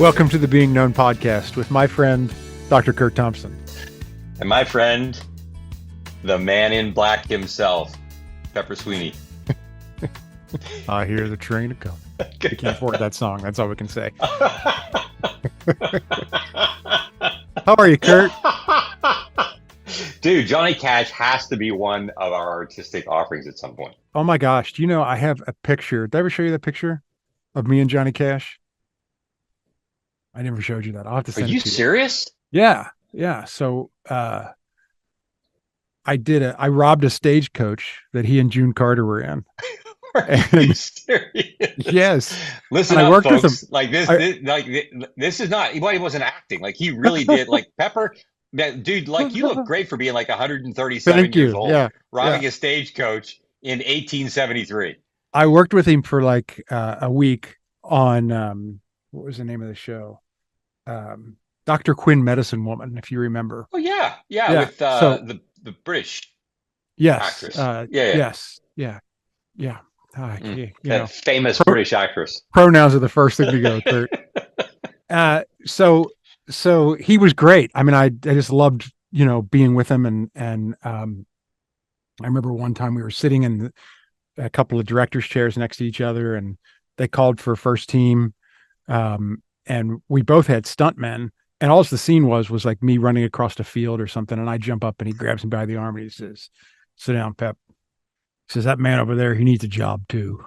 Welcome to the Being Known podcast with my friend, Dr. Curt Thompson. And my friend, the man in black himself, Pepper Sweeney. I hear the train come. We can't afford that song. That's all we can say. How are you, Curt? Dude, Johnny Cash has to be one of our artistic offerings at some point. Oh my gosh. Do you know I have a picture? Did I ever show you that picture of me and Johnny Cash? I never showed you that. I'll have to send it to you. Are you serious? Yeah. Yeah. So I robbed a stagecoach that he and June Carter were in. Are you serious? Yes. Listen and up, I worked folks. with him. Like this is not. He wasn't acting. Like he really did. Like Pepper, dude. Like you look great for being like 137 years old. Yeah. Robbing a stagecoach in 1873. I worked with him for like a week on what was the name of the show? Dr. Quinn, Medicine Woman, if you remember. Oh yeah. With the British actress. Yes. That famous British actress. Pronouns are the first thing to go, Curt. So he was great. I mean, I just loved, being with him. And I remember one time we were sitting in a couple of directors' chairs next to each other, and they called for first team. And we both had stuntmen, and all the scene was like me running across the field or something. And I jump up and he grabs me by the arm and he says, "Sit down, Pep." He says, "That man over there, he needs a job too."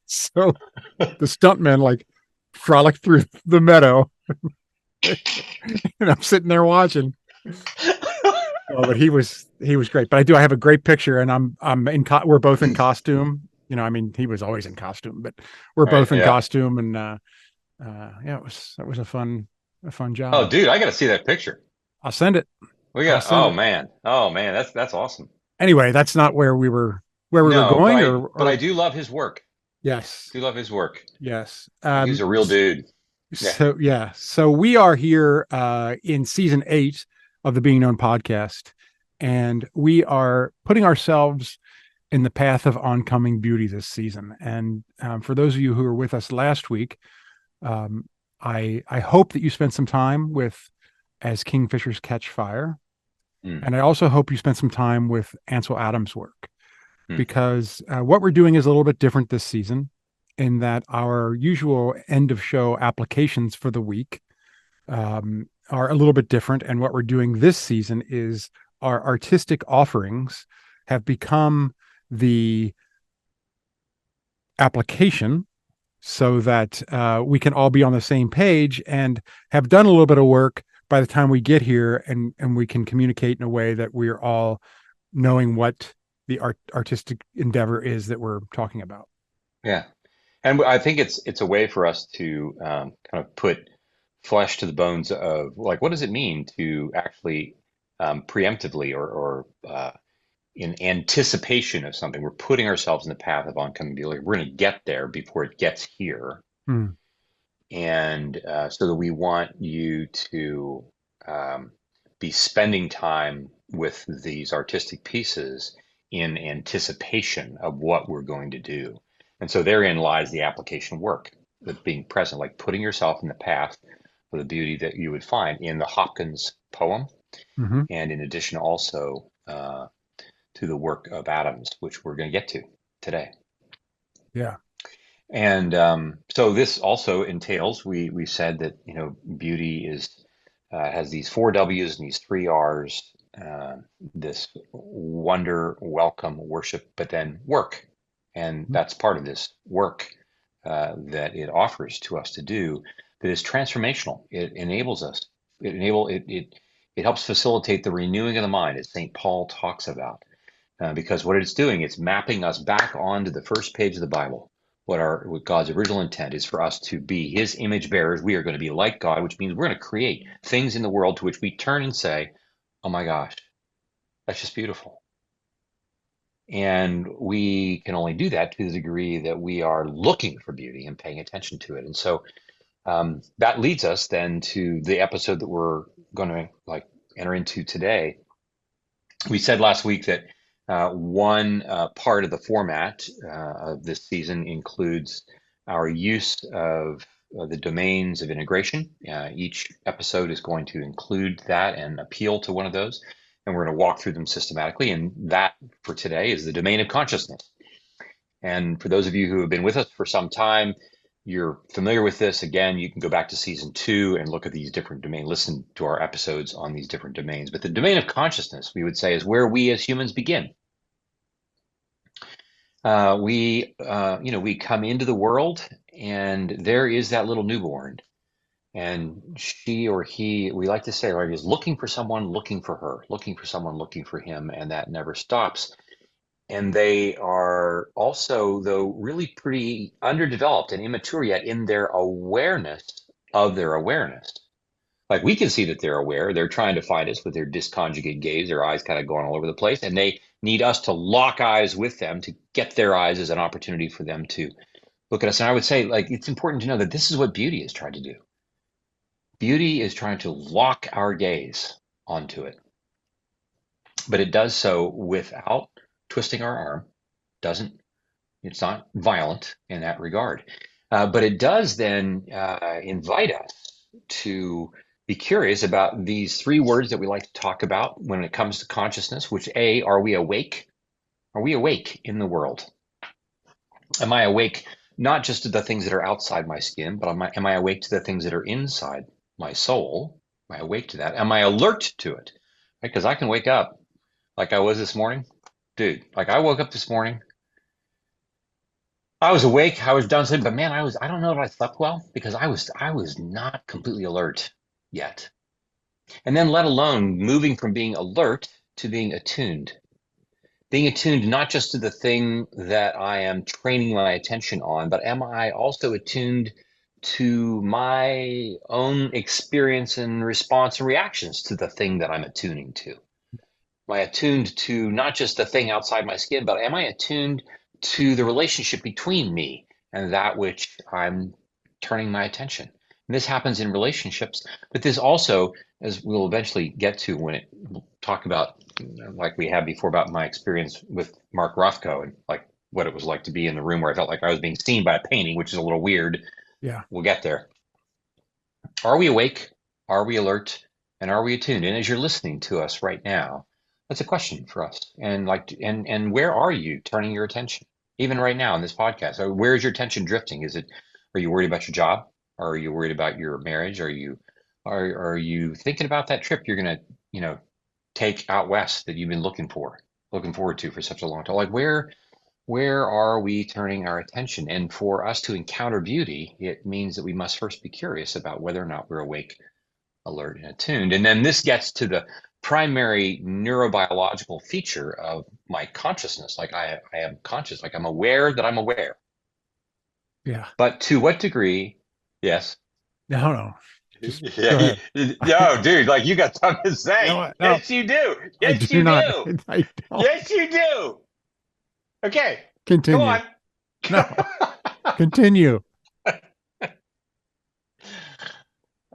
So the stuntmen like frolic through the meadow and I'm sitting there watching. But he was great. But I have a great picture, and we're both in costume. I mean, he was always in costume, but we're both in costume, and that was a fun job. Oh, dude, I got to see that picture. I'll send it. Man, that's awesome. Anyway, that's not where we were going. But I do love his work. Yes, I do love his work. Yes, he's a real dude. So we are here in season 8 of the Being Known podcast, and we are putting ourselves in the path of oncoming beauty this season. And for those of you who were with us last week, I hope that you spent some time with As Kingfishers Catch Fire. And I also hope you spent some time with Ansel Adams' work, because what we're doing is a little bit different this season, in that our usual end of show applications for the week are a little bit different. And what we're doing this season is our artistic offerings have become the application, so that we can all be on the same page and have done a little bit of work by the time we get here, and we can communicate in a way that we're all knowing what the artistic endeavor is that we're talking about. Yeah. And I think it's a way for us to kind of put flesh to the bones of, like, what does it mean to actually preemptively or in anticipation of something, we're putting ourselves in the path of oncoming beauty. We're going to get there before it gets here. And so that we want you to be spending time with these artistic pieces in anticipation of what we're going to do. And so therein lies the application work, that being present, like putting yourself in the path of the beauty that you would find in the Hopkins poem. And in addition, also to the work of Adams, which we're going to get to today. Yeah. And so this also entails, we said that, beauty has these 4 W's and these 3 R's, this wonder, welcome, worship, but then work. And that's part of this work that it offers to us to do, that is transformational. It enables us. It helps facilitate the renewing of the mind, as St. Paul talks about. Because what it's doing, it's mapping us back onto the first page of the Bible. What God's original intent is for us to be his image bearers. We are going to be like God, which means we're going to create things in the world to which we turn and say, "Oh my gosh, that's just beautiful." And we can only do that to the degree that we are looking for beauty and paying attention to it. And so that leads us then to the episode that we're going to enter into today. We said last week that one part of the format of this season includes our use of the domains of integration. Each episode is going to include that and appeal to one of those. And we're going to walk through them systematically. And that for today is the domain of consciousness. And for those of you who have been with us for some time, you're familiar with this. Again, you can go back to season 2 and look at these different domains, listen to our episodes on these different domains. But the domain of consciousness, we would say, is where we as humans begin. We come into the world, and there is that little newborn, and she or he, we like to say, right, is looking for someone, looking for her, looking for someone, looking for him, and that never stops. And they are also, though, really pretty underdeveloped and immature yet in their awareness of their awareness. Like, we can see that they're aware. They're trying to find us with their disconjugate gaze, their eyes kind of going all over the place. And they need us to lock eyes with them to get their eyes as an opportunity for them to look at us. And I would say, like, it's important to know that this is what beauty is trying to do. Beauty is trying to lock our gaze onto it. But it does so without twisting our arm. It's not violent in that regard. But it does then invite us to be curious about these 3 words that we like to talk about when it comes to consciousness, which are we awake? Are we awake in the world? Am I awake not just to the things that are outside my skin, but am I awake to the things that are inside my soul? Am I awake to that? Am I alert to it? Because I can wake up like I was this morning. Dude, like I woke up this morning. I was awake, I was done sleeping, but man, I don't know if I slept well because I was not completely alert yet. And then let alone moving from being alert to being attuned. Being attuned not just to the thing that I am training my attention on, but am I also attuned to my own experience and response and reactions to the thing that I'm attuning to? Am I attuned to not just the thing outside my skin, but am I attuned to the relationship between me and that which I'm turning my attention? And this happens in relationships, but this also, as we'll eventually get to when we'll talk about, like we had before, about my experience with Mark Rothko and like what it was like to be in the room where I felt like I was being seen by a painting, which is a little weird. Yeah. We'll get there. Are we awake? Are we alert? And are we attuned? And as you're listening to us right now, that's a question for us. And where are you turning your attention? Even right now in this podcast, where is your attention drifting? Are you worried about your job? Are you worried about your marriage? Are you thinking about that trip you're gonna, take out west that you've been looking forward to for such a long time? Like where are we turning our attention? And for us to encounter beauty, it means that we must first be curious about whether or not we're awake, alert, and attuned. And then this gets to the primary neurobiological feature of my consciousness. Like I am conscious, like I'm aware that I'm aware. Yeah. But to what degree? Yes. No. Just go Yeah. ahead. No, dude, like you got something to say. No, Yes, you do. I Yes, do you not. do. I don't. Yes, you do. Okay. Continue. Go on. No. Continue.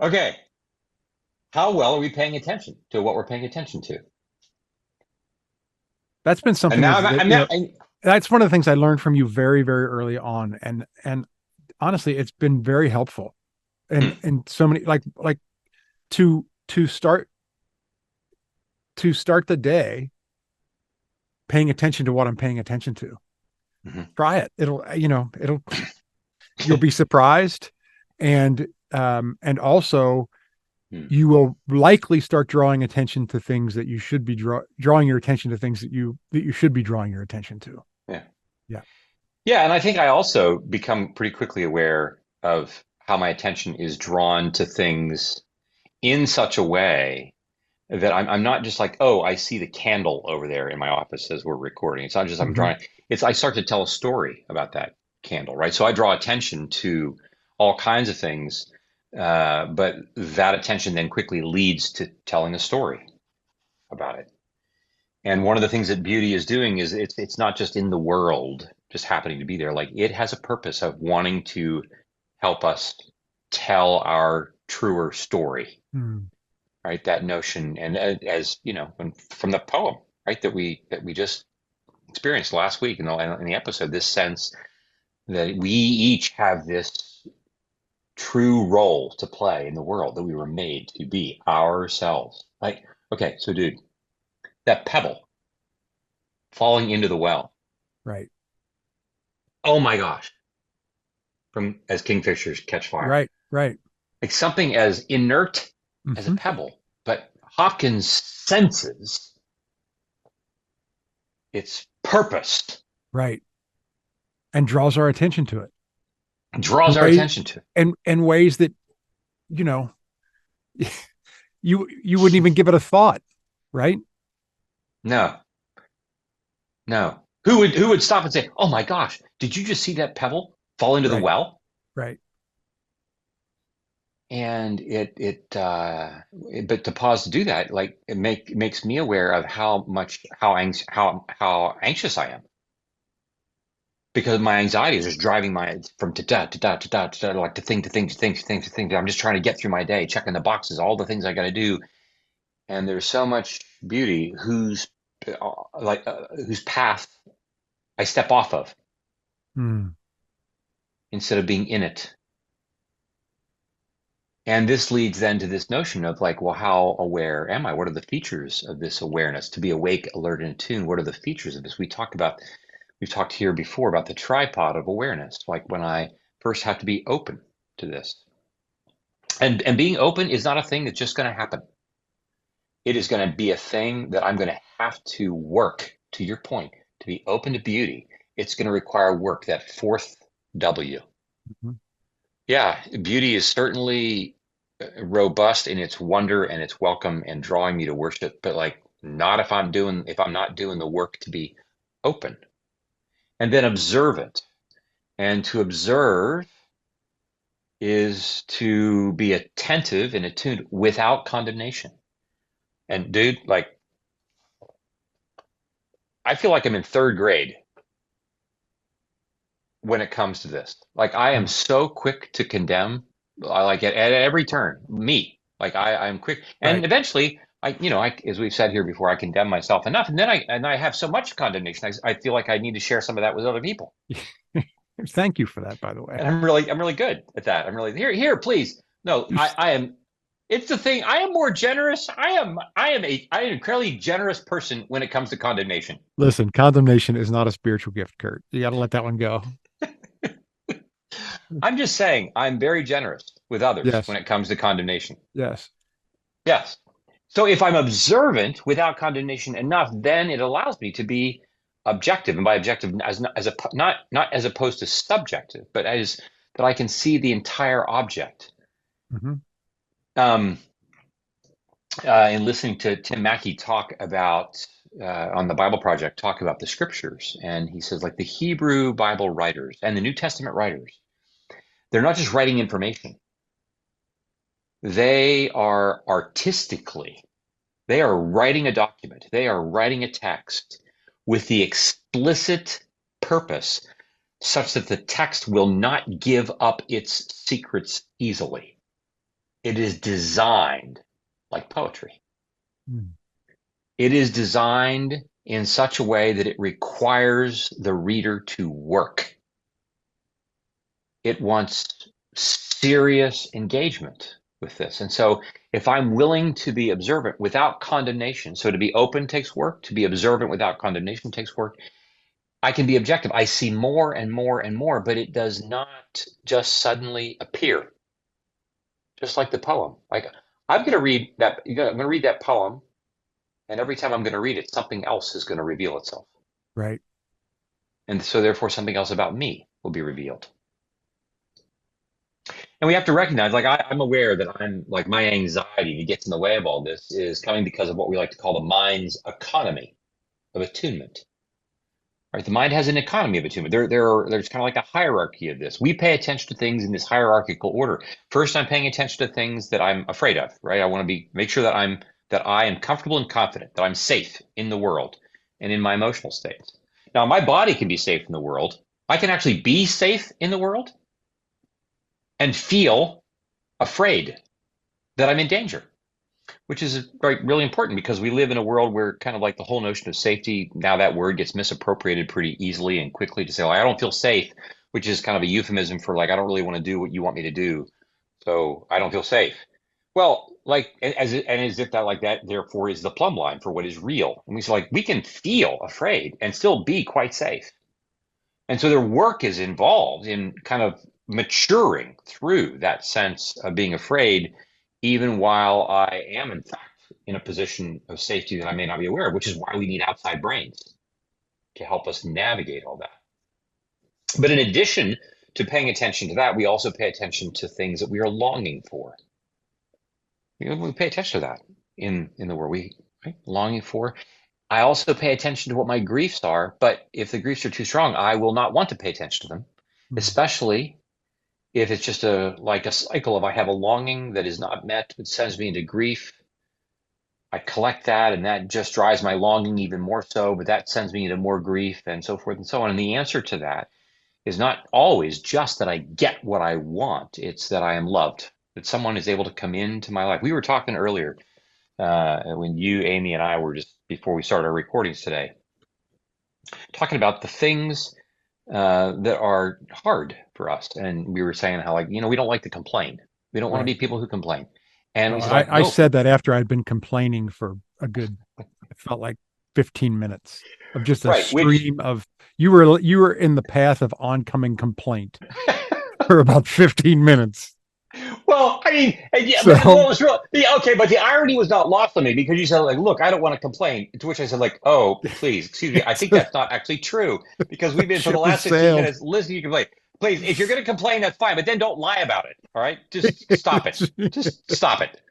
Okay. How well are we paying attention to what we're paying attention to? That's been something And now, that's one of the things I learned from you very, very early on. And honestly, it's been very helpful. And so many like to start the day paying attention to what I'm paying attention to. Mm-hmm. Try it. You'll be surprised. And also you will likely start drawing attention to things that you should be drawing your attention to things that you should be drawing your attention to. Yeah. And I think I also become pretty quickly aware of how my attention is drawn to things in such a way that I'm not just like, oh, I see the candle over there in my office as we're recording. It's not just I'm drawing. I start to tell a story about that candle, right? So I draw attention to all kinds of things. But that attention then quickly leads to telling a story about it. And one of the things that beauty is doing is it's not just in the world, just happening to be there. Like it has a purpose of wanting to help us tell our truer story, right? That notion, and as you know, from the poem, right, that we just experienced last week in the episode, this sense that we each have this true role to play in the world, that we were made to be ourselves. Like, okay, so dude, that pebble falling into the well. Right. Oh my gosh. From as kingfishers catch fire. Right. Right. Like something as inert as a Hmm. pebble. But Hopkins senses its purpose, Right. And draws our attention to it in draws our way attention to it. and ways that, you know, you wouldn't even give it a thought. Right. No, no. Who would stop and say, "Oh my gosh, did you just see that pebble fall into the Right. well?" Right. And but to pause to do that, like it makes me aware of how much how anxious I am, because my anxiety is just driving my from to da to da to da to da, like to think to think to think to think to think. I'm just trying to get through my day, checking the boxes, all the things I got to do. And there's so much beauty whose path I step off of Mm. instead of being in it. And this leads then to this notion of like, well, how aware am I? What are the features of this awareness? To be awake, alert, and attuned, what are the features of this? We've talked here before about the tripod of awareness, like when I first have to be open to this. And being open is not a thing that's just going to happen. It is going to be a thing that I'm going to have to work, to your point, to be open to beauty. It's going to require work, that fourth W. Mhm. Yeah, beauty is certainly robust in its wonder and its welcome and drawing me to worship, but like not if I'm not doing the work to be open and then observant. And to observe is to be attentive and attuned without condemnation. And dude, like I feel like I'm in third grade when it comes to this. Like I am Mm. so quick to condemn. I like at every turn, me. Like I'm quick, and Right. eventually, as we've said here before, I condemn myself enough, and then I have so much condemnation. I feel like I need to share some of that with other people, Thank you for that, by the way. and I'm really good at that. I'm really here, please. No, I am. It's the thing. I am more generous. I am an incredibly generous person when it comes to condemnation. Listen, condemnation is not a spiritual gift, Curt. You got to let that one go. I'm just saying I'm very generous with others Yes. when it comes to condemnation. Yes. Yes. So if I'm observant without condemnation enough, then it allows me to be objective, and by objective as a not as opposed to subjective, but as that I can see the entire object. Hmm. Um, in listening to Tim Mackey talk about on the Bible Project, talk about the scriptures, and he says like the Hebrew Bible writers and the New Testament writers, they're not just writing information; they are artistically they are writing a document, they are writing a text with the explicit purpose such that the text will not give up its secrets easily. It is designed like poetry. Mm. It is designed in such a way that it requires the reader to work. It wants serious engagement with this. And so if I'm willing to be observant without condemnation, so to be open takes work, to be observant without condemnation takes work, I can be objective. I see more and more and more, but it does not just suddenly appear, just like the poem. Like I'm going to read that, I'm going to read that poem, and every time I'm going to read it, something else is going to reveal itself. Right. And so therefore something else about me will be revealed. And we have to recognize, like I'm aware that I'm like my anxiety that gets in the way of all this is coming because of what we like to call the mind's economy of attunement. Right? The mind has an economy of attunement. There's kind of like a hierarchy of this. We pay attention to things in this hierarchical order. First, I'm paying attention to things that I'm afraid of, right? I want to make sure that I am comfortable and confident, that I'm safe in the world and in my emotional states. Now, my body can be safe in the world. I can actually be safe in the world and feel afraid that I'm in danger, which is really important because we live in a world where kind of like the whole notion of safety, now that word gets misappropriated pretty easily and quickly to say, well, I don't feel safe, which is kind of a euphemism for like, I don't really want to do what you want me to do. so I don't feel safe. Well, like as if that like that therefore is the plumb line for what is real. And we say like we can feel afraid and still be quite safe. And so their work is involved in kind of maturing through that sense of being afraid, even while I am in fact in a position of safety that I may not be aware of, which is why we need outside brains to help us navigate all that. But in addition to paying attention to that, we also pay attention to things that we are longing for. We pay attention to that in the world we right? Longing for. I also pay attention to what my griefs are, but if the griefs are too strong, I will not want to pay attention to them, especially if it's just like a cycle of I have a longing that is not met, which sends me into grief. I collect that, and that just drives my longing even more so, but that sends me into more grief, and so forth and so on. And the answer to that is not always just that I get what I want. It's that I am loved, that someone is able to come into my life. We were talking earlier when you, Amy, and I were just before we started our recordings today, talking about the things that are hard for us. And we were saying how, like, we don't like to complain. We don't want to Right. be people who complain. And Well, we said, like, I no, said that after I'd been complaining for a good, it felt like 15 minutes of just a right, which, stream of you were in the path of oncoming complaint for about 15 minutes. well, I mean, and yeah, but what So was real? Okay, but the irony was not lost on me because you said, like, look, I don't want to complain. To which I said, like, oh, please, excuse me, I it's think that's not actually true because we've been for the ship has last 15 sailed. minutes listening to you complain. Please, if you're going to complain, that's fine, but then don't lie about it. All right, just stop it. Just stop it.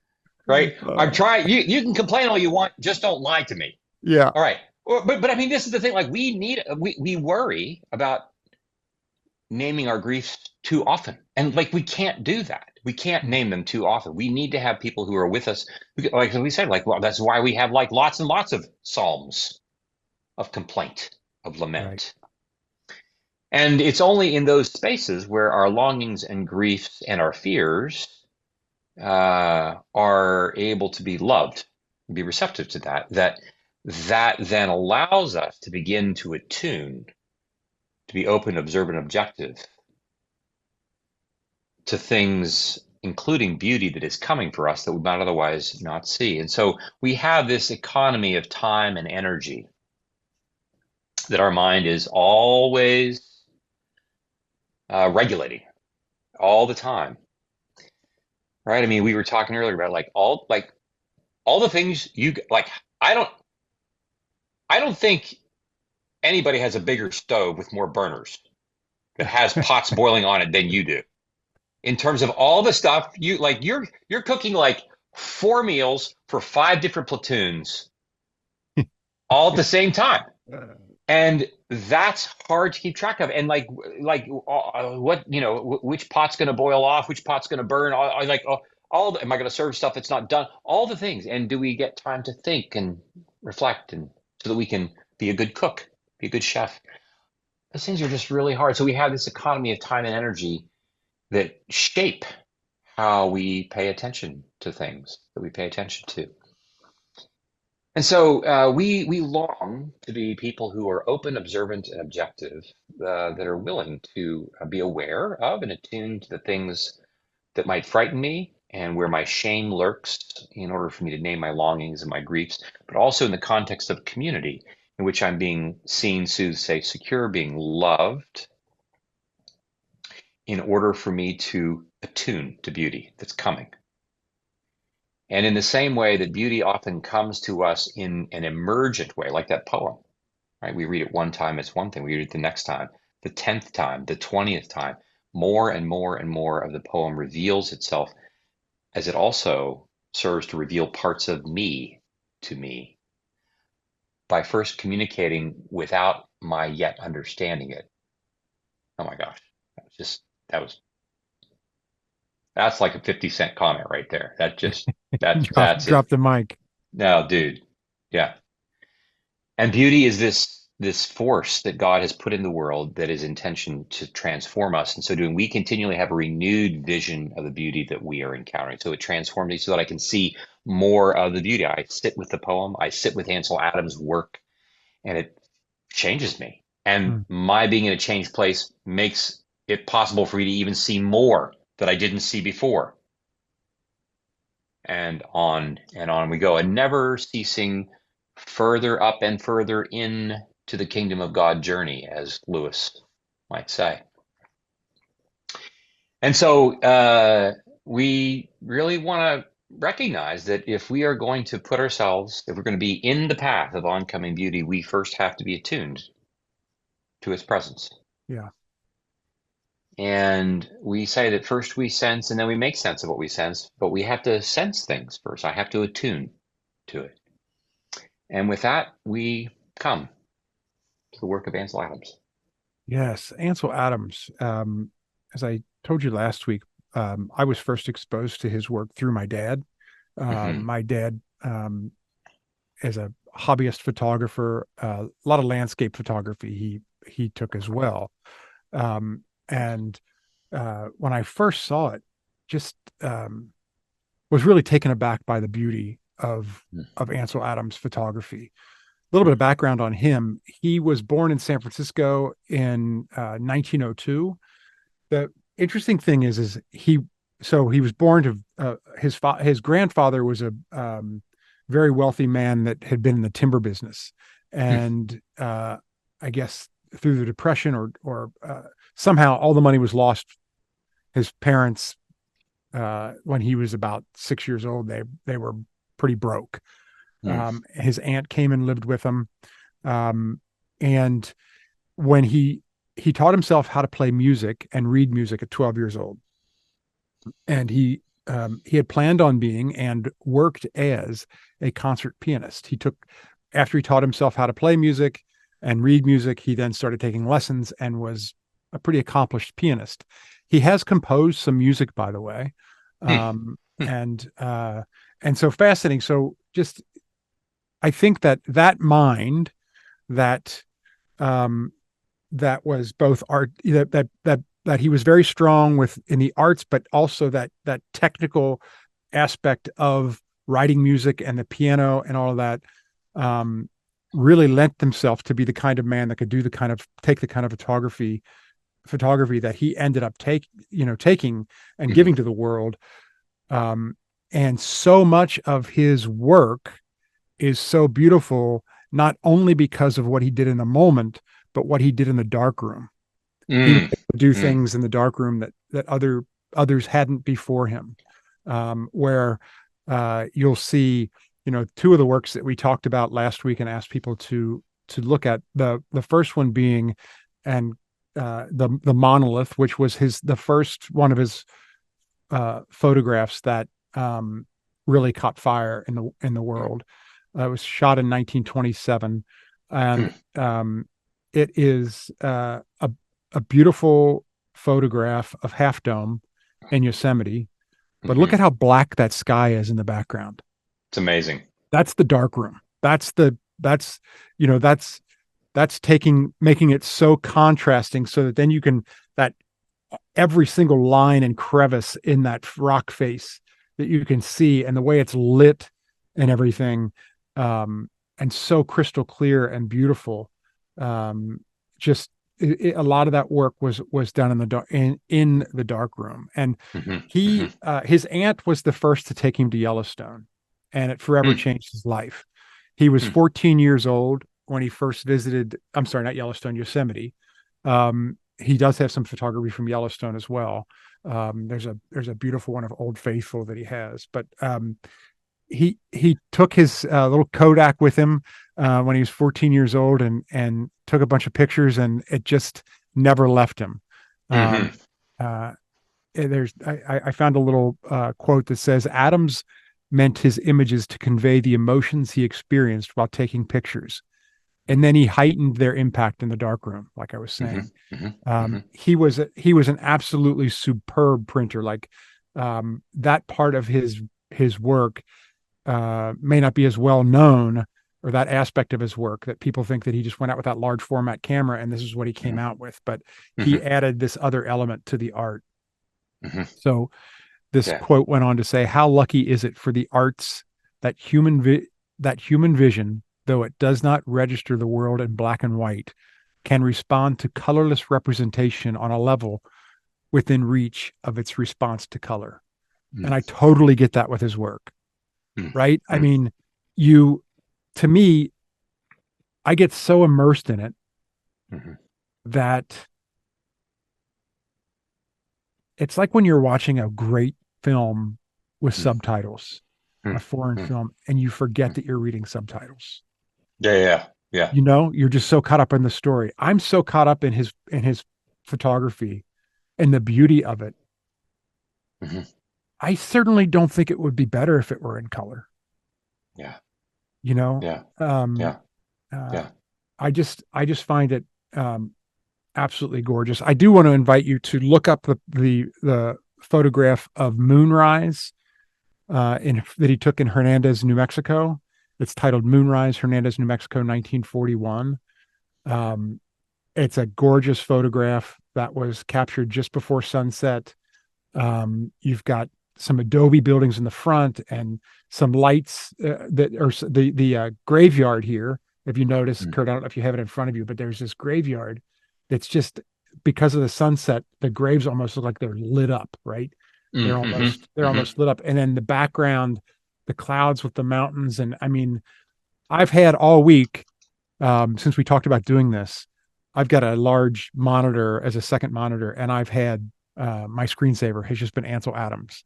Right? I'm trying. You can complain all you want, just don't lie to me. Yeah. All right. But I mean, this is the thing. Like, we worry about naming our griefs too often, and like we can't do that. We can't name them too often. We need to have people who are with us. Like we said, like, well, that's why we have like lots and lots of psalms of complaint, of Right. lament. And it's only in those spaces where our longings and griefs and our fears are able to be loved, be receptive to that then allows us to begin to attune, to be open, observant, objective to things, including beauty that is coming for us that we might otherwise not see. And so we have this economy of time and energy that our mind is always regulating all the time, right? I mean, we were talking earlier about all the things you like. I don't I don't think anybody has a bigger stove with more burners that has pots boiling on it than you do. In terms of all the stuff you like, you're cooking like 4 meals for 5 different platoons all at the same time, and that's hard to keep track of. And what which pot's going to boil off, which pot's going to burn, am I going to serve stuff that's not done, all the things, and do we get time to think and reflect, and so that we can be a good cook, be a good chef. Those things are just really hard. So we have this economy of time and energy that shape how we pay attention to things that we pay attention to. And so we long to be people who are open, observant, and objective, that are willing to be aware of and attuned to the things that might frighten me and where my shame lurks in order for me to name my longings and my griefs, but also in the context of community in which I'm being seen, soothed, safe, secure, being loved, in order for me to attune to beauty that's coming. And in the same way that beauty often comes to us in an emergent way, like that poem, right? We read it one time, it's one thing. We read it the next time, the 10th time, the 20th time. More and more and more of the poem reveals itself as it also serves to reveal parts of me to me by first communicating without my yet understanding it. Oh my gosh, that's like a 50-cent comment right there. That's it. Drop the mic. No, dude. Yeah. And beauty is this force that God has put in the world that is intention to transform us. And so doing, we continually have a renewed vision of the beauty that we are encountering. So it transforms me so that I can see more of the beauty. I sit with the poem, I sit with Ansel Adams' work, and it changes me. And my being in a changed place makes it possible for me to even see more that I didn't see before. and on we go, and never ceasing further up and further in to the kingdom of God journey, as Lewis might say. And so we really want to recognize that if we are going to put ourselves, if we're going to be in the path of oncoming beauty, we first have to be attuned to its presence. Yeah. And we say that first we sense and then we make sense of what we sense, but we have to sense things first. I have to attune to it. And with that, we come to the work of Ansel Adams. Yes. Ansel Adams. As I told you last week, I was first exposed to his work through my dad. My dad, as a hobbyist photographer, a lot of landscape photography he took as well. And when I first saw it, just was really taken aback by the beauty of Ansel Adams photography. A little bit of background on him. He was born in San Francisco in 1902. The interesting thing is he was born to his grandfather was a very wealthy man that had been in the timber business, and I guess through the Depression or somehow all the money was lost. His parents, when he was about 6 years old, they were pretty broke. His aunt came and lived with him, and when he taught himself how to play music and read music at 12 years old, and he had planned on being and worked as a concert pianist. After he taught himself how to play music and read music, he then started taking lessons and was a pretty accomplished pianist. He has composed some music, by the way, and so fascinating. So just, I think that mind that that was both art, that he was very strong in the arts, but also that technical aspect of writing music and the piano and all of that, really lent himself to be the kind of man that could take the kind of photography that he ended up taking and giving to the world. And so much of his work is so beautiful, not only because of what he did in the moment, but what he did in the darkroom. He would do things in the darkroom that others hadn't before him, where you'll see, two of the works that we talked about last week and asked people to look at. The first one being the monolith, which was the first one of his photographs that really caught fire in the world. It was shot in 1927, and it is a beautiful photograph of Half Dome in Yosemite. But look at how black that sky is in the background. It's amazing. That's the darkroom. That's making it so contrasting, so that then that every single line and crevice in that rock face that you can see, and the way it's lit and everything, and so crystal clear and beautiful. Just a lot of that work was done in the dark room. And his aunt was the first to take him to Yellowstone, and it forever changed his life. He was 14 years old when he first visited. I'm sorry, not Yellowstone, Yosemite. He does have some photography from Yellowstone as well. There's a beautiful one of Old Faithful that he has, but he took his little Kodak with him when he was 14 years old, and took a bunch of pictures, and it just never left him. I found a little quote that says, Adams meant his images to convey the emotions he experienced while taking pictures, and then he heightened their impact in the darkroom, like I was saying. He was an absolutely superb printer. Like, that part of his work may not be as well known, or that aspect of his work, that people think that he just went out with that large format camera and this is what he came out with, but he added this other element to the art. So this quote went on to say, how lucky is it for the arts that human vision, though it does not register the world in black and white, can respond to colorless representation on a level within reach of its response to color. And I totally get that with his work. Mm, right? I mm, mean, you, to me, I get so immersed in it mhm, that it's like when you're watching a great film with mm, subtitles, a mm, foreign mm, film, and you forget mm. that you're reading subtitles. Yeah, yeah, yeah. You know, you're just so caught up in the story. I'm so caught up in his photography and the beauty of it. Mhm. I certainly don't think it would be better if it were in color. Yeah, You know, yeah, um, yeah, uh, yeah. I just find it absolutely gorgeous. I do want to invite you to look up the photograph of moonrise in that he took in Hernandez, New Mexico. It's titled Moonrise, Hernandez, New Mexico, 1941. Um, it's a gorgeous photograph that was captured just before sunset. You've got some adobe buildings in the front and some lights that are the graveyard here. If you notice, Mm. Curt, I don't know if you have it in front of you, but there's this graveyard that's just because of the sunset, the graves almost look like they're lit up, right? Mm, mhm, They're mhm, almost lit up. And then the background, the clouds with the mountains. And I mean, I've had all week since we talked about doing this, I've got a large monitor as a second monitor, and I've had my screensaver has just been Ansel Adams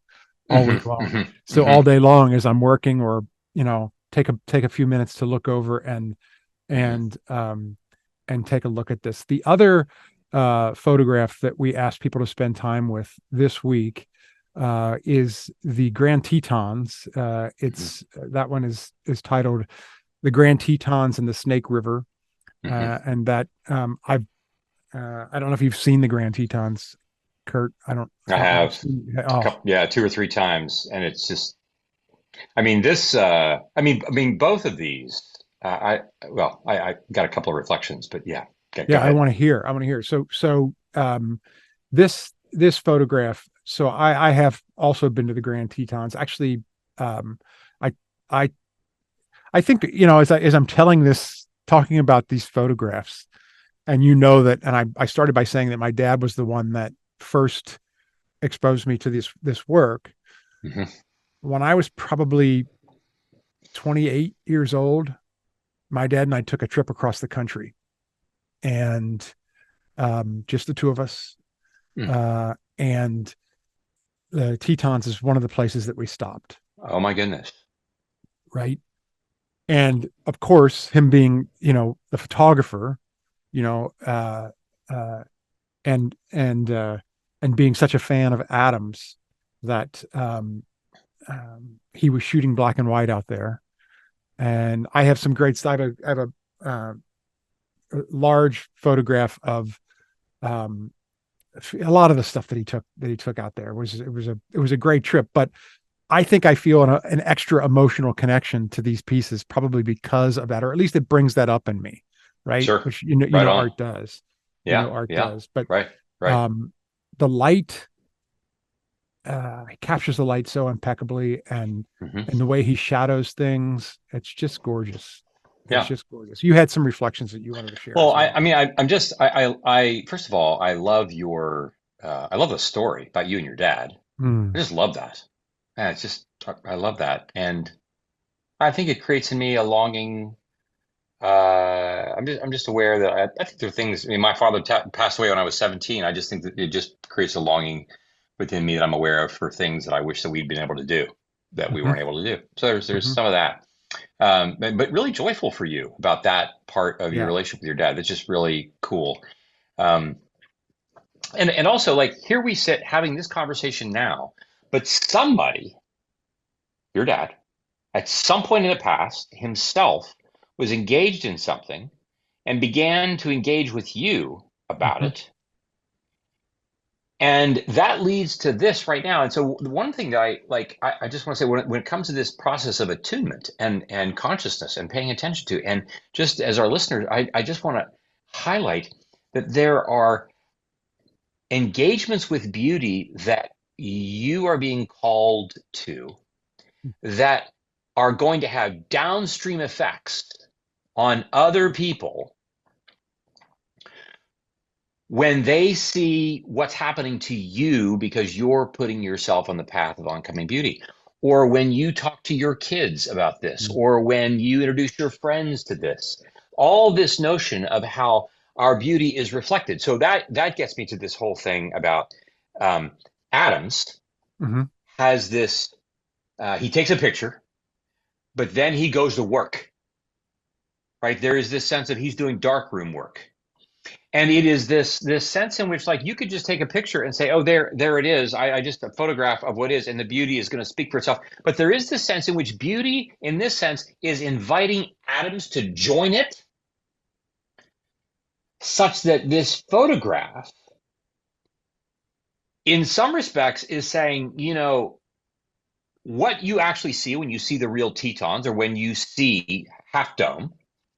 all mhm, week long. mhm, So all mhm, day long as I'm working, or take a few minutes to look over mhm, and um, and take a look at this. The other photograph that we asked people to spend time with this week is the Grand Tetons. mhm, It's that one is titled the Grand Tetons and the Snake River, mhm. and that I don't know if you've seen the Grand Tetons, Curt. I Have you have seen? Oh, yeah, two or three times, and it's just, I mean, I mean, both of these. I got a couple of reflections, but yeah, go yeah, I ahead. want to hear. I want to hear. This photograph. So I have also been to the Grand Tetons. Actually, um, I I I think as I'm telling this, talking about these photographs, and that, and I started by saying that my dad was the one that first exposed me to this work Hmm. when I was probably 28 years old. My dad and I took a trip across the country, and just the two of us. And the Tetons is one of the places that we stopped, Oh my goodness. right? And of course, him being, the photographer, you know, uh, and and uh, and being such a fan of Adams that he was shooting black and white out there. And I have some great stuff. I have a large photograph of um, a lot of the stuff that he took out there. It was a great trip. But I think I feel an extra emotional connection to these pieces probably because of that, or at least it brings that up in me, right? Sure. Which Right on. art does, Yeah. art Yeah. does. But Right. Right. um, the light captures the light so impeccably, Hmm. and the way he shadows things, it's just gorgeous. It's Yeah. just gorgeous. You had some reflections that you wanted to share Well, as well. I mean, I'm just, first of all, I love the story about you and your dad. I Mm, just love that. Yeah, it's just, I love that. And I think it creates in me a longing. I'm just aware that I think there are things. I mean, my father passed away when I was 17. I just think that it just creates a longing within me that I'm aware of for things that I wish that we'd been able to do that we mhm, weren't able to do. So there's mhm. some of that. But really joyful for you about that part of your Yeah. relationship with your dad. That's just really cool. Um, and also, like, here we sit having this conversation now, but somebody, your dad, at some point in the past himself was engaged in something and began to engage with you about Mhm. it. And that leads to this right now. And so the one thing that I just want to say when it comes to this process of attunement and consciousness and paying attention to, and just as our listeners, I just want to highlight that there are engagements with beauty that you are being called to that are going to have downstream effects on other people when they see what's happening to you because you're putting yourself on the path of oncoming beauty. or when you talk to your kids about this, Mm. or when you introduce your friends to this. All this notion of how our beauty is reflected. So that gets me to this whole thing about um, Adams Hmm. has this. He takes a picture, but then he goes to work. Right, there is this sense of he's doing darkroom work. And it is this sense in which, like, you could just take a picture and say, oh, there it is. I just a photograph of what is, and the beauty is going to speak for itself. But there is this sense in which beauty in this sense is inviting atoms to join it, such that this photograph in some respects is saying, what you actually see when you see the real Tetons, or when you see Half Dome,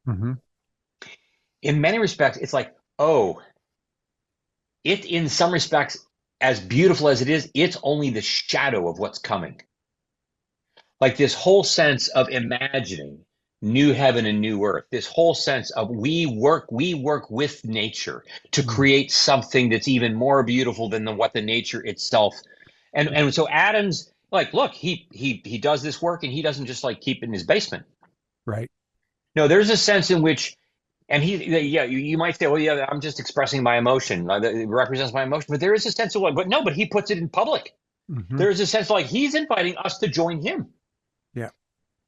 Hmm. in many respects it's like, oh, it, in some respects, as beautiful as it is, it's only the shadow of what's coming. Like this whole sense of imagining new heaven and new earth, this whole sense of we work with nature to Mm. create something that's even more beautiful than what the nature itself. And so Adams, like, look, he does this work, and he doesn't just like keep it in his basement. Right. No, there's a sense in which, and yeah, you might say, well, yeah, I'm just expressing my emotion. It represents my emotion. But there is a sense of like, but no, but he puts it in public. Hmm. There is a sense of like he's inviting us to join him. Yeah.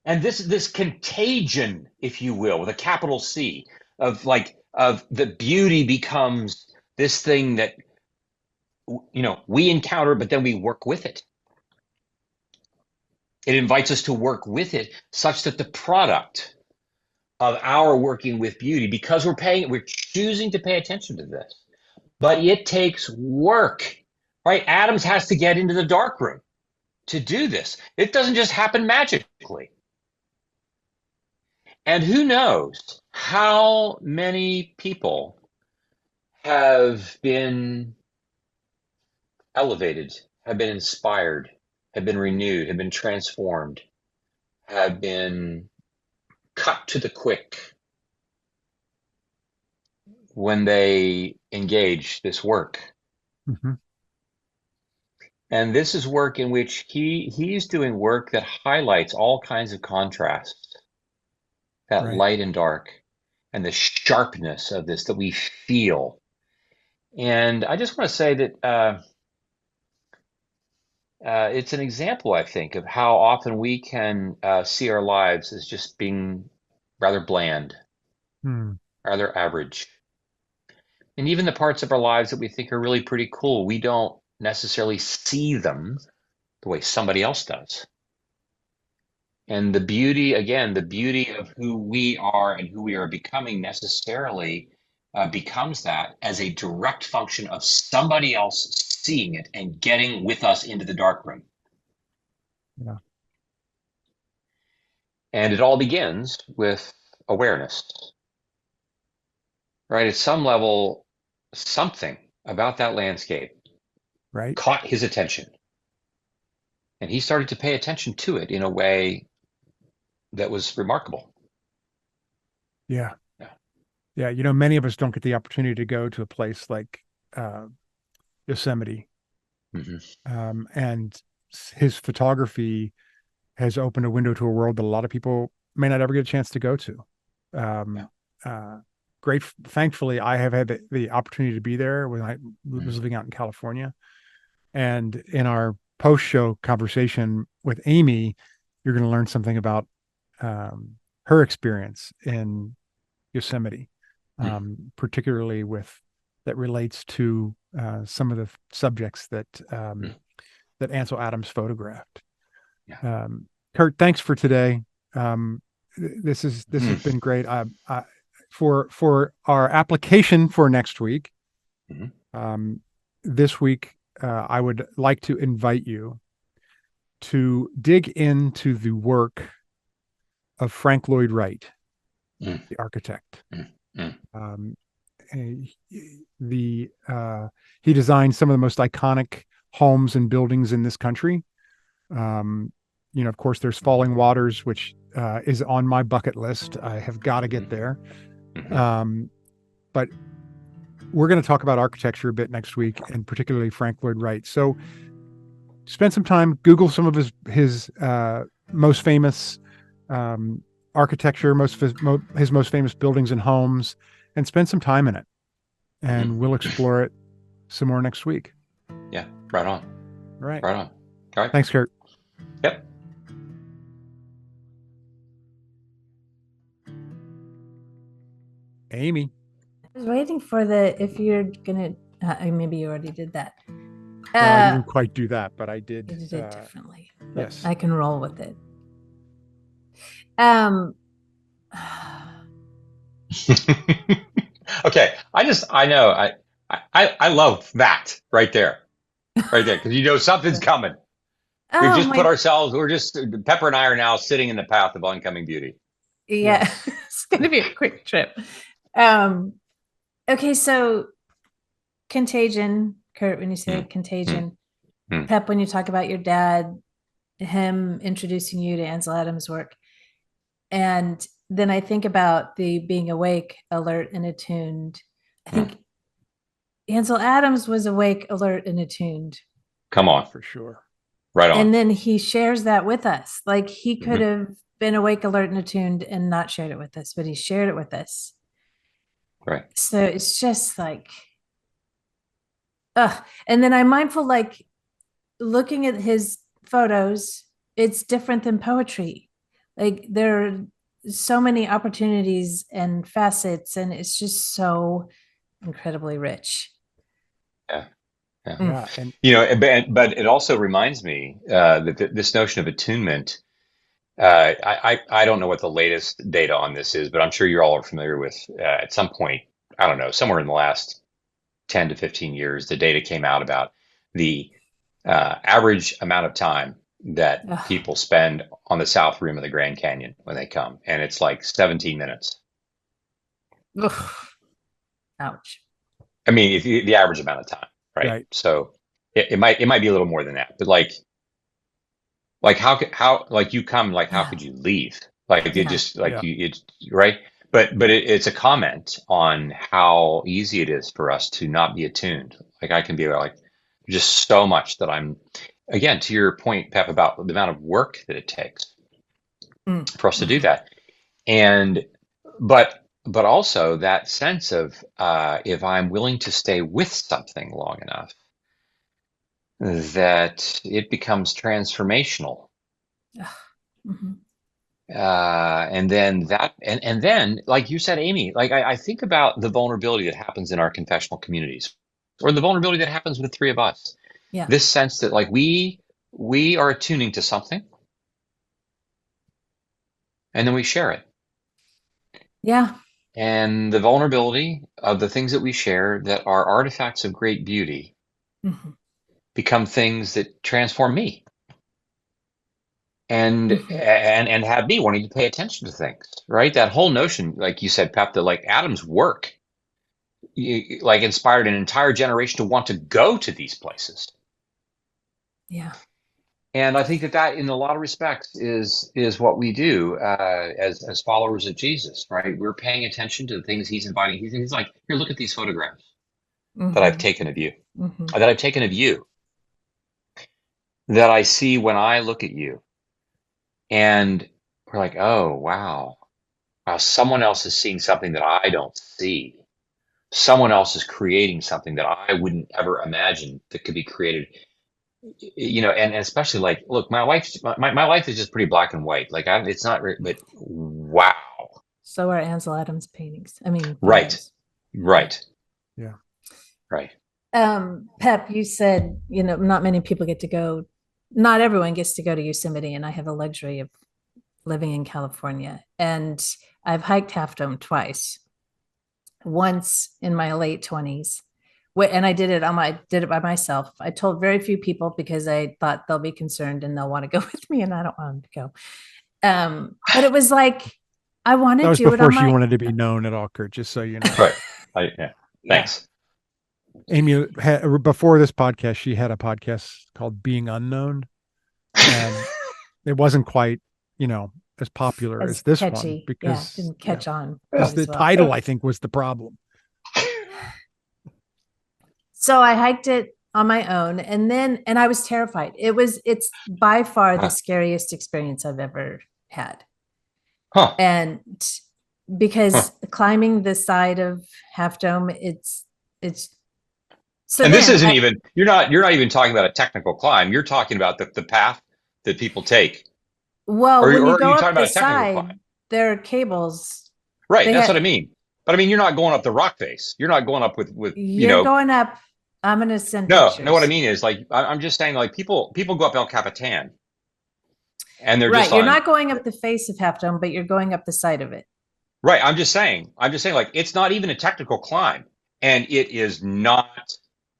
And this contagion, if you will, with a capital C, of the beauty becomes this thing that we encounter, but then we work with it. It invites us to work with it, such that the product of our working with beauty, because we're choosing to pay attention to this, but it takes work, right? Adams has to get into the darkroom to do this. It doesn't just happen magically. And who knows how many people have been elevated, have been inspired, have been renewed, have been transformed, have been cut to the quick when they engage this work. Hmm. And this is work in which he's doing work that highlights all kinds of contrasts, that Right. light and dark, and the sharpness of this that we feel. And I just want to say that it's an example, I think, of how often we can see our lives as just being rather bland, Mm. rather average. And even the parts of our lives that we think are really pretty cool, we don't necessarily see them the way somebody else does. And the beauty, again, the beauty of who we are and who we are becoming necessarily becomes that as a direct function of somebody else seeing it and getting with us into the dark room. Yeah. And it all begins with awareness, right? At some level, something about that landscape Right. caught his attention. And he started to pay attention to it in a way that was remarkable. Yeah. Yeah. Yeah. Many of us don't get the opportunity to go to a place like uh, Yosemite. Hmm. And his photography has opened a window to a world that a lot of people may not ever get a chance to go to. Yeah. Um, Great. Thankfully, I have had the opportunity to be there when I Hmm. was living out in California. And in our post-show conversation with Amy, you're going to learn something about her experience in Yosemite, particularly with that relates to some of the subjects that Ansel Adams photographed. Yeah. Curt, thanks for today. Um, this has been great. For our application for next week, Hmm. um, this week, I would like to invite you to dig into the work of Frank Lloyd Wright, Hmm. the architect. Hmm. Um, the He designed some of the most iconic homes and buildings in this country. Um, of course, there's Falling Waters, which is on my bucket list. I have got to get there. Hmm. Um, but we're going to talk about architecture a bit next week, and particularly Frank Lloyd Wright. So spend some time, Google some of his most famous architecture, his most famous buildings and homes, and spend some time in it. And we'll explore it some more next week. Yeah, right on. Right. Right on. All right. Thanks, Curt. Yep. Amy. I was waiting for if you're gonna, maybe you already did that. I didn't quite do that, but I did. You did it differently. Yes. I can roll with it. Okay. I love that right there. Right there. Because something's coming. We've just put ourselves, Pepper and I are now sitting in the path of oncoming beauty. Yeah. Yes. It's going to be a quick trip. Okay. So contagion, Curt, when you say contagion, Pep, when you talk about your dad, him introducing you to Ansel Adams' work. And then I think about the being awake, alert, and attuned. I think Ansel Adams was awake, alert, and attuned. Come on. For sure. Right on. And then he shares that with us. Like he could have been awake, alert, and attuned and not shared it with us, but he shared it with us. Right. So it's just like, and then I'm mindful, like looking at his photos, it's different than poetry. Like there are so many opportunities and facets, and it's just so incredibly rich. Yeah. And but it also reminds me that this notion of attunement. I don't know what the latest data on this is, but I'm sure you all are familiar with. At some point, I don't know, somewhere in the last 10 to 15 years, the data came out about the average amount of time that people spend on the south rim of the Grand Canyon when they come, and it's like 17 minutes. Ugh. Ouch. I mean, the average amount of time, right? So it might be a little more than that, but like how like you come, like how could you leave? Like it just like it's right. But it's a comment on how easy it is for us to not be attuned. Like I can be like just so much that I'm, again, to your point, Pep, about the amount of work that it takes for us to do that. And but also that sense of if I'm willing to stay with something long enough, that it becomes transformational. And then like you said, Amy, like I think about the vulnerability that happens in our confessional communities, or the vulnerability that happens with the three of us. Yeah. This sense that like we are attuning to something, and then we share it. Yeah. And the vulnerability of the things that we share that are artifacts of great beauty become things that transform me. And have me wanting to pay attention to things, right? That whole notion, like you said, Pep, that like Adam's work, like inspired an entire generation to want to go to these places. Yeah. And I think that in a lot of respects is what we do as followers of Jesus, right? We're paying attention to the things he's inviting. He's like, here, look at these photographs that I've taken of you, that I've taken of you, that I see when I look at you. And we're like, oh, wow, someone else is seeing something that I don't see. Someone else is creating something that I wouldn't ever imagine that could be created. And especially like, look, my life is just pretty black and white. Like it's not, but wow. So are Ansel Adams paintings. I mean, right. Yeah. Right. Pep, you said, not many people get to go. Not everyone gets to go to Yosemite, and I have the luxury of living in California. And I've hiked Half Dome twice. Once in my late 20s, and I did it by myself. I told very few people because I thought they'll be concerned and they'll want to go with me, and I don't want them to go. But it was like I wanted to do it. That was before she wanted to be known at all, Curt. Just so you know. Right. Thanks. Amy, before this podcast, she had a podcast called Being Unknown, and it wasn't quite, as popular as this catchy. one because didn't catch on. The title, I think, was the problem. So I hiked it on my own. And I was terrified. It's by far the scariest experience I've ever had. Huh. And because climbing the side of Half Dome, it's so. And this isn't even, you're not even talking about a technical climb. You're talking about the path that people take. Well, or when you go are you up talking the about a technical side, climb? there are cables. Right. That's what I mean. But I mean, you're not going up the rock face. You're not going up with you're going up. I'm going to send no, pictures. no, what I mean is like, I'm just saying like people go up El Capitan and they're right. just You're not going up the face of Half Dome, but you're going up the side of it. Right. I'm just saying like, it's not even a technical climb and it is not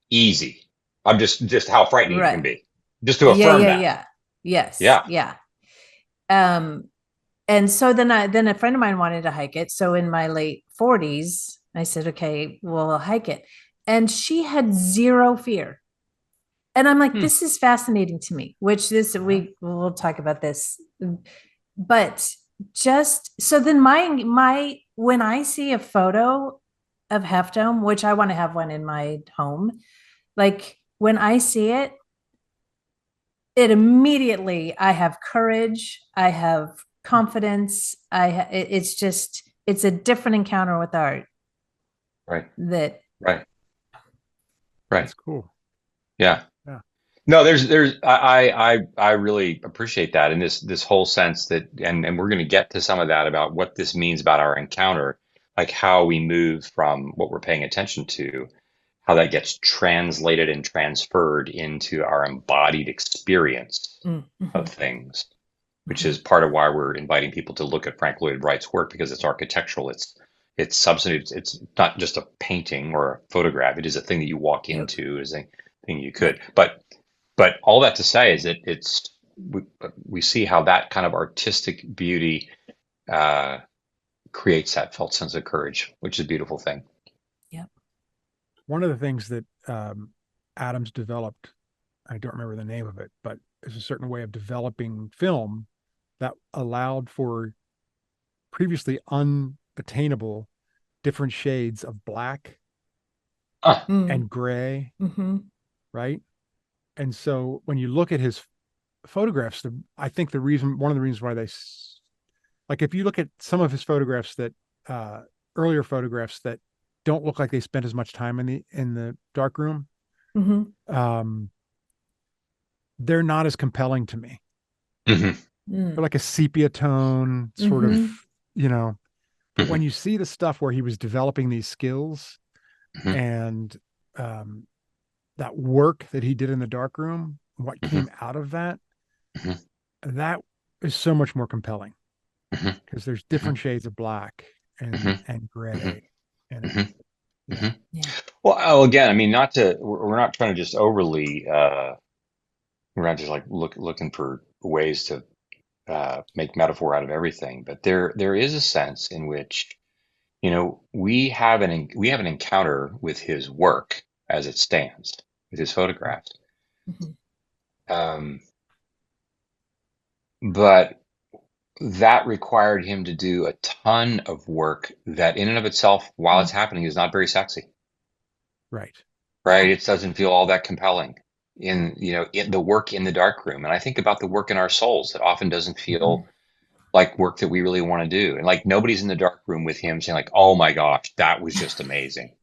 easy. I'm just how frightening it can be. Just to affirm that. Yeah. Yes. Yeah. Yeah. And so then a friend of mine wanted to hike it. So in my late 40s, I said, okay, well, we'll hike it. And she had zero fear. And I'm like, this is fascinating to me, we'll talk about this. But just so then when I see a photo of Half Dome, which I want to have one in my home, like when I see it immediately, I have courage, I have confidence, it's a different encounter with art. Right. That's cool. Yeah. No, I really appreciate that. And this whole sense that, and we're going to get to some of that about what this means about our encounter, like how we move from what we're paying attention to, how that gets translated and transferred into our embodied experience of things, which is part of why we're inviting people to look at Frank Lloyd Wright's work, because it's architectural, it's substantive, it's not just a painting or a photograph. It is a thing that you walk into, it is a thing you could. But all that to say is that we see how that kind of artistic beauty creates that felt sense of courage, which is a beautiful thing. Yep. One of the things that Adams developed, I don't remember the name of it, but it's a certain way of developing film that allowed for previously unattainable different shades of black and gray, right? And so when you look at his photographs, I think one of the reasons why like if you look at some of his photographs that earlier photographs that don't look like they spent as much time in the darkroom, they're not as compelling to me. They're like a sepia tone sort of, but when you see the stuff where he was developing these skills and that work that he did in the darkroom, what came out of that, that is so much more compelling because there's different shades of black and gray. And Well, again, I mean, we're not trying to just overly, we're not just like looking for ways to make metaphor out of everything, but there is a sense in which, we have an encounter with his work as it stands, with his photographs. But that required him to do a ton of work that in and of itself, while it's happening, is not very sexy. Right. It doesn't feel all that compelling in the work in the darkroom. And I think about the work in our souls that often doesn't feel like work that we really want to do. And like nobody's in the darkroom with him saying like, oh my gosh, that was just amazing.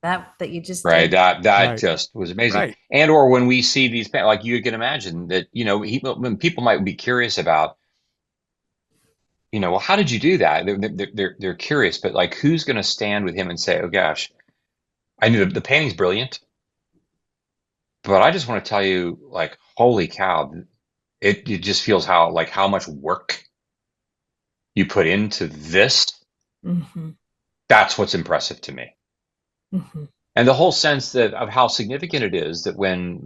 that you just right. did. That just was amazing. Right. And or when we see these, like you can imagine that, when people might be curious about, well, how did you do that? They're curious, but like, who's going to stand with him and say, oh gosh, I knew the painting's brilliant, but I just want to tell you, like, holy cow, it just feels how much work you put into this. That's what's impressive to me. And the whole sense of how significant it is that when,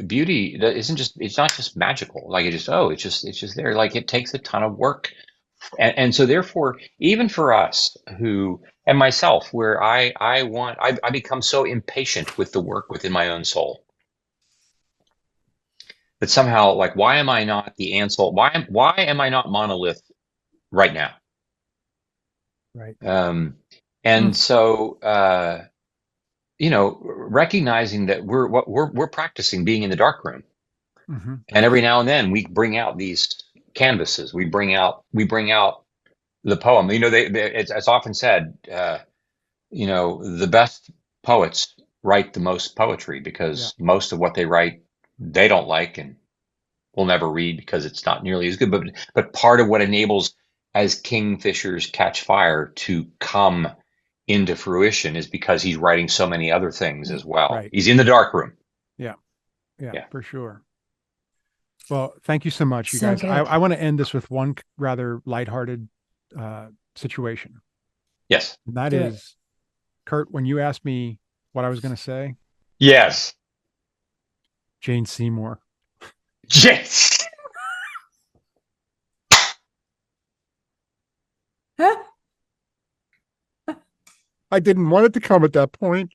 beauty it's not just magical. Like it's just there. Like it takes a ton of work. And so therefore, even for us and myself, where I become so impatient with the work within my own soul that somehow, like, why am I not the Ansel? Why am I not monolith right now? Right. And so, recognizing that we're practicing being in the darkroom. Mm-hmm. And every now and then we bring out these canvases. We bring out the poem. It's often said, the best poets write the most poetry because most of what they write, they don't like and will never read because it's not nearly as good. But part of what enables as kingfishers catch fire to come into fruition is because he's writing so many other things as well. Right. He's in the darkroom. Yeah, for sure. Well, thank you so much, you So guys. good. I want to end this with one rather lighthearted situation. Yes. And that Do it. is, Curt, when you asked me what I was going to say, Yes. Jane Seymour. Yes. I didn't want it to come at that point,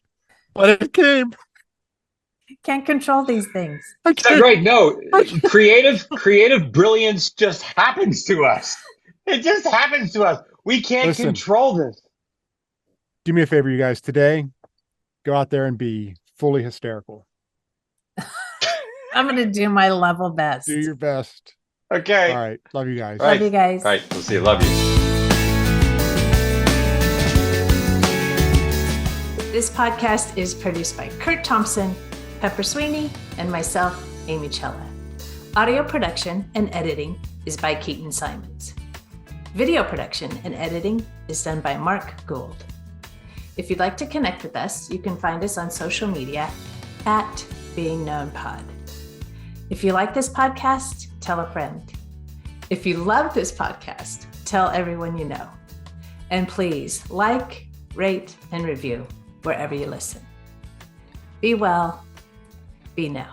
but it came. Can't control these things. I Is that can't. right? No, creative brilliance just happens to us. It just happens to us. We can't Listen. control this. Do me a favor, you guys. Today, go out there and be fully hysterical. I'm going to do my level best. Do your best. Okay. All right. Love you guys. All right. Love you guys. All right. We'll see you. Love you. This podcast is produced by Curt Thompson, Pepper Sweeney, and myself, Amy Chella. Audio production and editing is by Keaton Simons. Video production and editing is done by Mark Gould. If you'd like to connect with us, you can find us on social media at BeingKnownPod. If you like this podcast, tell a friend. If you love this podcast, tell everyone you know. And please like, rate, and review wherever you listen. Be well, be known.